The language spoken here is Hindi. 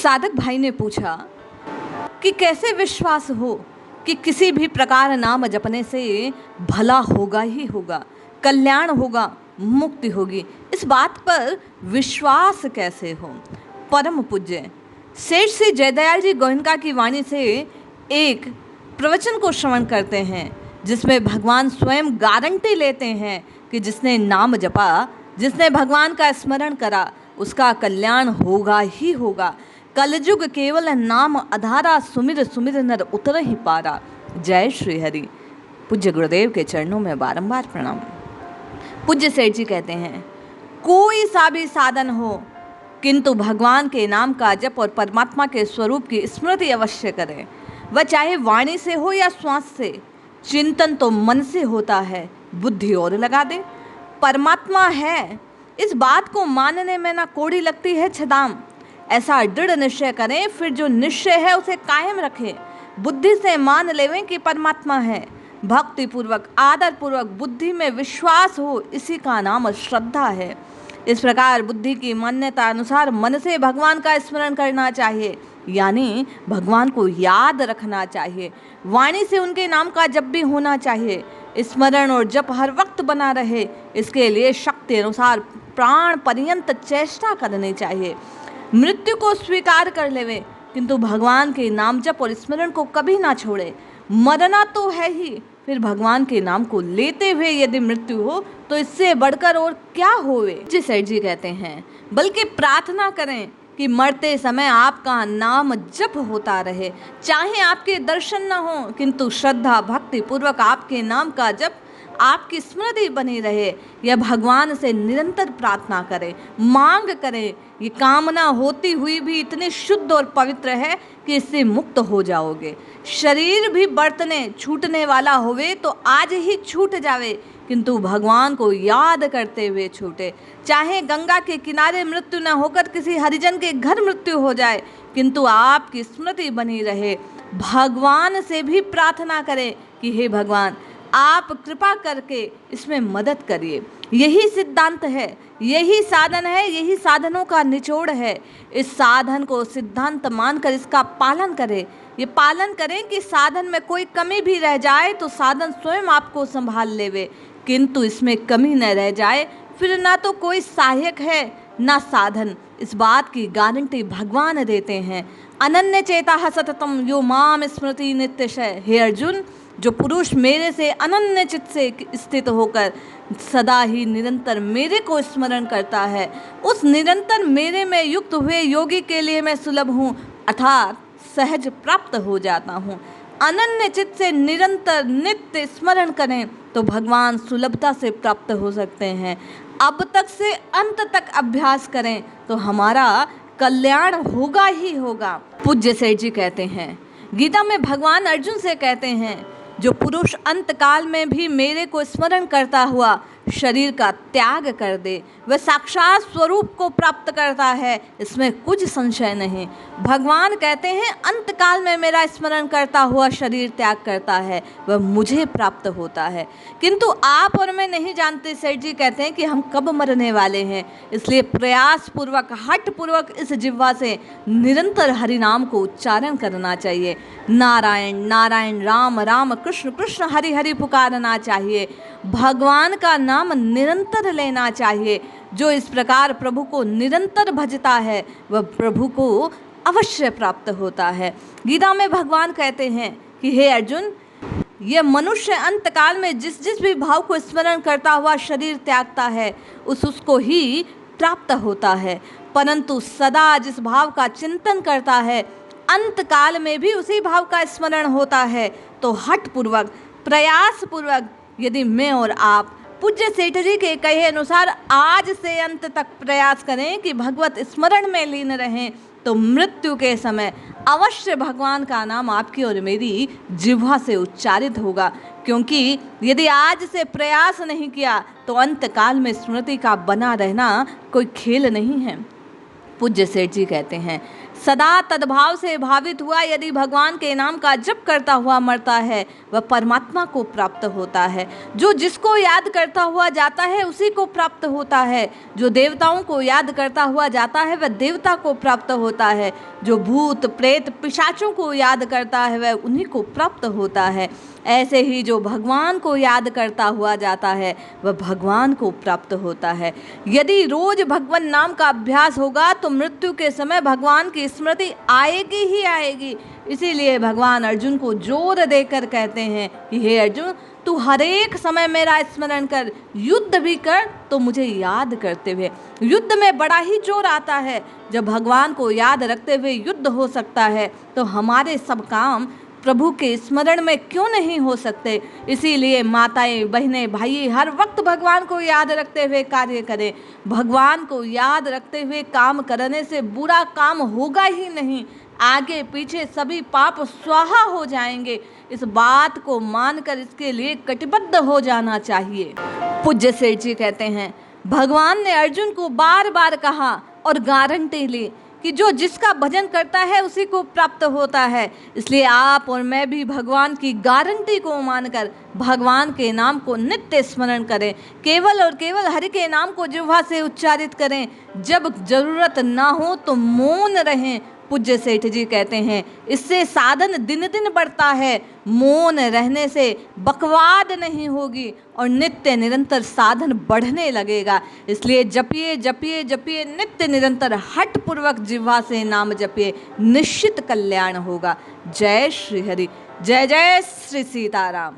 साधक भाई ने पूछा कि कैसे विश्वास हो कि किसी भी प्रकार नाम जपने से भला होगा ही होगा, कल्याण होगा, मुक्ति होगी। इस बात पर विश्वास कैसे हो। परम पूज्य सेठ श्री जयदयाल जी गोयनका की वाणी से एक प्रवचन को श्रवण करते हैं, जिसमें भगवान स्वयं गारंटी लेते हैं कि जिसने नाम जपा, जिसने भगवान का स्मरण करा, उसका कल्याण होगा ही होगा। कलयुग केवल नाम आधारा, सुमिर सुमिर नर उतर ही पारा। जय श्री हरि। पूज्य गुरुदेव के चरणों में बारंबार प्रणाम। पूज्य सेठ जी कहते हैं, कोई सा भी साधन हो किंतु भगवान के नाम का जप और परमात्मा के स्वरूप की स्मृति अवश्य करें। वह चाहे वाणी से हो या श्वास से। चिंतन तो मन से होता है, बुद्धि और लगा दे। परमात्मा है, इस बात को मानने में ना कोड़ी लगती है छदाम। ऐसा दृढ़ निश्चय करें, फिर जो निश्चय है उसे कायम रखें। बुद्धि से मान लेवें कि परमात्मा है। भक्ति पूर्वक, आदर पूर्वक बुद्धि में विश्वास हो, इसी का नाम श्रद्धा है। इस प्रकार बुद्धि की मान्यता अनुसार मन से भगवान का स्मरण करना चाहिए, यानी भगवान को याद रखना चाहिए। वाणी से उनके नाम का जप भी होना चाहिए। स्मरण और जप हर वक्त बना रहे, इसके लिए शक्ति अनुसार प्राण पर्यंत चेष्टा करनी चाहिए। मृत्यु को स्वीकार कर लेवे, किंतु भगवान के नाम जप और स्मरण को कभी ना छोड़े। मरना तो है ही, फिर भगवान के नाम को लेते हुए यदि मृत्यु हो तो इससे बढ़कर और क्या होवे। जी सेठ जी कहते हैं, बल्कि प्रार्थना करें कि मरते समय आपका नाम जप होता रहे। चाहे आपके दर्शन न हो, किंतु श्रद्धा भक्ति पूर्वक आपके नाम का जप, आपकी स्मृति बनी रहे। यह भगवान से निरंतर प्रार्थना करें, मांग करें। ये कामना होती हुई भी इतनी शुद्ध और पवित्र है कि इससे मुक्त हो जाओगे। शरीर भी बर्तने छूटने वाला होवे तो आज ही छूट जावे, किंतु भगवान को याद करते हुए छूटे। चाहे गंगा के किनारे मृत्यु न होकर किसी हरिजन के घर मृत्यु हो जाए, किंतु आपकी स्मृति बनी रहे। भगवान से भी प्रार्थना करें कि हे भगवान, आप कृपा करके इसमें मदद करिए। यही सिद्धांत है, यही साधन है, यही साधनों का निचोड़ है। इस साधन को सिद्धांत मानकर इसका पालन करें। ये पालन करें कि साधन में कोई कमी भी रह जाए तो साधन स्वयं आपको संभाल लेवे, किंतु इसमें कमी न रह जाए, फिर ना तो कोई सहायक है ना साधन। इस बात की गारंटी भगवान देते हैं। अनन्य चेता सततम यो माम स्मृति नित्यशय। हे अर्जुन, जो पुरुष मेरे से अनन्य चित्त से स्थित होकर सदा ही निरंतर मेरे को स्मरण करता है, उस निरंतर मेरे में युक्त हुए योगी के लिए मैं सुलभ हूँ, अर्थात सहज प्राप्त हो जाता हूँ। अनन्य चित्त से निरंतर नित्य स्मरण करें तो भगवान सुलभता से प्राप्त हो सकते हैं। अब तक से अंत तक अभ्यास करें तो हमारा कल्याण होगा ही होगा। पूज्य सेठ जी कहते हैं, गीता में भगवान अर्जुन से कहते हैं, जो पुरुष अंत काल में भी मेरे को स्मरण करता हुआ शरीर का त्याग कर दे, वह साक्षात स्वरूप को प्राप्त करता है, इसमें कुछ संशय नहीं। भगवान कहते हैं, अंत काल में मेरा स्मरण करता हुआ शरीर त्याग करता है, वह मुझे प्राप्त होता है। किंतु आप और मैं नहीं जानते। सेठ जी कहते हैं कि हम कब मरने वाले हैं, इसलिए प्रयास पूर्वक, हठ पूर्वक इस जिह्वा से निरंतर हरि नाम को उच्चारण करना चाहिए। नारायण नारायण, राम राम, कृष्ण कृष्ण, हरि हरि पुकारना चाहिए। भगवान का नाम निरंतर लेना चाहिए। जो इस प्रकार प्रभु को निरंतर भजता है वह प्रभु को अवश्य प्राप्त होता है। गीता में भगवान कहते हैं कि हे अर्जुन, यह मनुष्य अंतकाल में जिस जिस भी भाव को स्मरण करता हुआ शरीर त्यागता है, उसको ही प्राप्त होता है। परंतु सदा जिस भाव का चिंतन करता है, अंतकाल में भी उसी भाव का स्मरण होता है। तो हठ पूर्वक, प्रयास पूर्वक यदि मैं और आप पूज्य सेठ जी के कहे अनुसार आज से अंत तक प्रयास करें कि भगवत स्मरण में लीन रहें, तो मृत्यु के समय अवश्य भगवान का नाम आपकी और मेरी जिह्वा से उच्चारित होगा। क्योंकि यदि आज से प्रयास नहीं किया तो अंतकाल में स्मृति का बना रहना कोई खेल नहीं है। पूज्य सेठ जी कहते हैं, सदा तद्भाव से भावित हुआ यदि भगवान के नाम का जप करता हुआ मरता है वह परमात्मा को प्राप्त होता है। जो जिसको याद करता हुआ जाता है उसी को प्राप्त होता है। जो देवताओं को याद करता हुआ जाता है वह देवता को प्राप्त होता है। जो भूत प्रेत पिशाचों को याद करता है वह उन्हीं को प्राप्त होता है। ऐसे ही जो भगवान को याद करता हुआ जाता है वह भगवान को प्राप्त होता है। यदि रोज भगवान नाम का अभ्यास होगा तो मृत्यु के समय भगवान की स्मृति आएगी ही आएगी। इसीलिए भगवान अर्जुन को जोर देकर कहते हैं कि हे अर्जुन, तू हर एक समय मेरा स्मरण कर, युद्ध भी कर तो मुझे याद करते हुए। युद्ध में बड़ा ही जोर आता है। जब भगवान को याद रखते हुए युद्ध हो सकता है तो हमारे सब काम प्रभु के स्मरण में क्यों नहीं हो सकते। इसीलिए माताएं बहनें भाई हर वक्त भगवान को याद रखते हुए कार्य करें। भगवान को याद रखते हुए काम करने से बुरा काम होगा ही नहीं, आगे पीछे सभी पाप स्वाहा हो जाएंगे। इस बात को मानकर इसके लिए कटिबद्ध हो जाना चाहिए। पूज्य सेठ जी कहते हैं, भगवान ने अर्जुन को बार बार कहा और गारंटी ली कि जो जिसका भजन करता है उसी को प्राप्त होता है। इसलिए आप और मैं भी भगवान की गारंटी को मानकर भगवान के नाम को नित्य स्मरण करें। केवल और केवल हरि के नाम को जिह्वा से उच्चारित करें। जब जरूरत ना हो तो मौन रहें। पूज्य सेठ जी कहते हैं, इससे साधन दिन दिन बढ़ता है। मौन रहने से बकवाद नहीं होगी और नित्य निरंतर साधन बढ़ने लगेगा। इसलिए जपिए जपिए जपिए, नित्य निरंतर हठ पूर्वक जिह्वा से नाम जपिए, निश्चित कल्याण होगा। जय श्री हरि, जय जय श्री सीताराम।